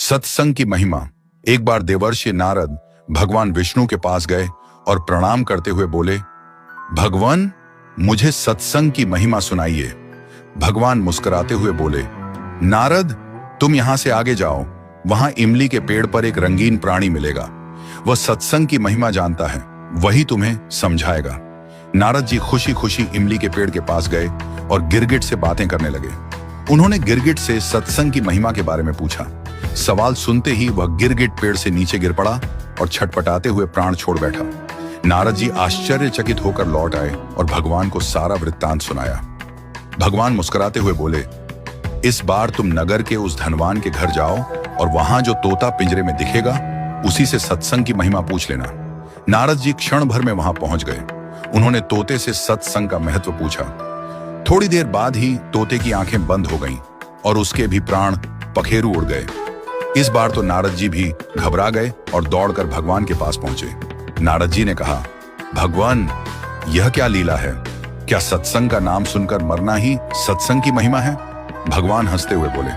सत्संग की महिमा। एक बार देवर्षि नारद भगवान विष्णु के पास गए और प्रणाम करते हुए बोले, भगवान, मुझे सत्संग की महिमा सुनाइए। भगवान मुस्कुराते हुए बोले, नारद, तुम यहां से आगे जाओ, वहां इमली के पेड़ पर एक रंगीन प्राणी मिलेगा। वह सत्संग की महिमा जानता है, वही तुम्हें समझाएगा। नारद जी खुशी खुशी इमली के पेड़ के पास गए और गिरगिट से बातें करने लगे। उन्होंने गिरगिट से सत्संग की महिमा के बारे में पूछा। सवाल सुनते ही वह गिरगिट पेड़ से नीचे गिर पड़ा और छटपटाते हुए प्राण छोड़ बैठा। नारद जी आश्चर्यचकित होकर लौट आए और भगवान को सारा वृत्तांत सुनाया। भगवान मुस्कुराते हुए बोले, इस बार तुम नगर के उस धनवान के घर जाओ और वहां जो तोता पिंजरे में दिखेगा उसी से सत्संग की महिमा पूछ लेना। नारद जी क्षण भर में वहां पहुंच गए। उन्होंने तोते से सत्संग का महत्व पूछा। थोड़ी देर बाद ही तोते की आंखें बंद हो गईं और उसके भी प्राण पखेरु उड़ गए। इस बार तो नारद जी भी घबरा गए और दौड़कर भगवान के पास पहुंचे। नारद जी ने कहा, भगवान, यह क्या लीला है? क्या सत्संग का नाम सुनकर मरना ही सत्संग की महिमा है? भगवान हंसते हुए बोले,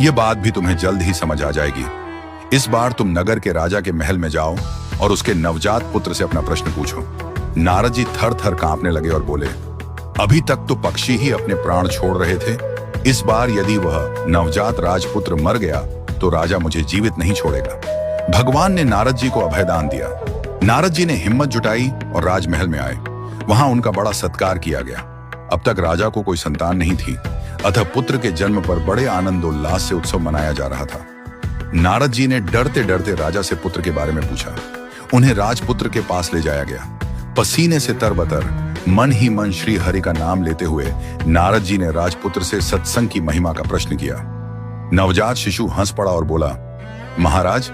यह बात भी तुम्हें जल्द ही समझ आ जाएगी। इस बार तुम नगर के राजा के महल में जाओ और उसके नवजात पुत्र से अपना प्रश्न पूछो। नारद जी थर थर कांपने लगे और बोले, अभी तक तो पक्षी ही अपने प्राण छोड़ रहे थे। इस बार यदि वह नवजात राजपुत्र मर गया तो राजा मुझे जीवित नहीं छोड़ेगा। भगवान ने नारद जी को अभयदान दिया। नारद जी ने हिम्मत जुटाई और राजमहल में आए। वहां उनका बड़ा सत्कार किया गया। अब तक राजा को कोई संतान नहीं थी, अतः पुत्र के जन्म पर बड़े आनंदोल्लास से उत्सव मनाया जा रहा था। नारद जी ने डरते डरते राजा से पुत्र के बारे में पूछा। उन्हें राजपुत्र के पास ले जाया गया। पसीने से तरबतर, मन ही मन श्री हरि का नाम लेते हुए नारद जी ने राजपुत्र से सत्संग की महिमा का प्रश्न किया। नवजात शिशु हंस पड़ा और बोला, महाराज,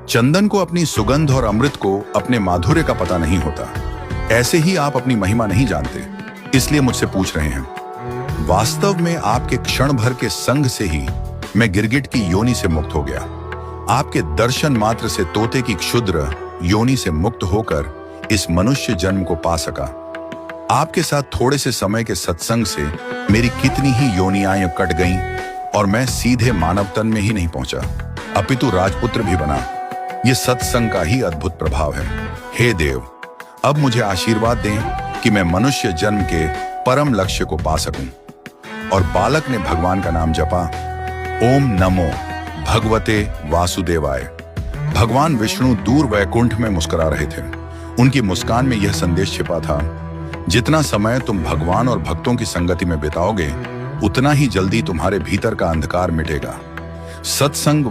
चंदन को अपनी सुगंध और अमृत को अपने माधुर्य का पता नहीं होता। ऐसे ही आप अपनी महिमा नहीं जानते, इसलिए मुझसे पूछ रहे हैं। वास्तव में आपके क्षण भर के संग से ही मैं गिरगिट की योनि से मुक्त हो गया। आपके दर्शन मात्र से तोते की क्षुद्र योनि से मुक्त होकर इस मनुष्य जन्म को पा सका। आपके साथ थोड़े से समय के सत्संग से मेरी कितनी ही योनियां कट गईं और मैं सीधे मानव तन में ही नहीं पहुंचा, अपितु राजपुत्र भी बना। यह सत्संग का ही अद्भुत प्रभाव है। हे देव, अब मुझे आशीर्वाद दें कि मैं मनुष्य जन्म के परम लक्ष्य को पा सकूं। और बालक ने भगवान का नाम जपा, ओम नमो भगवते वासुदेवाय। भगवान विष्णु दूर वैकुंठ में मुस्कुरा रहे थे। उनकी मुस्कान में यह संदेश छिपा था, जितना समय तुम भगवान और भक्तों की संगति में बिताओगे, उतना ही जल्दी तुम्हारे भीतर का अंधकार मिटेगा। सत्संग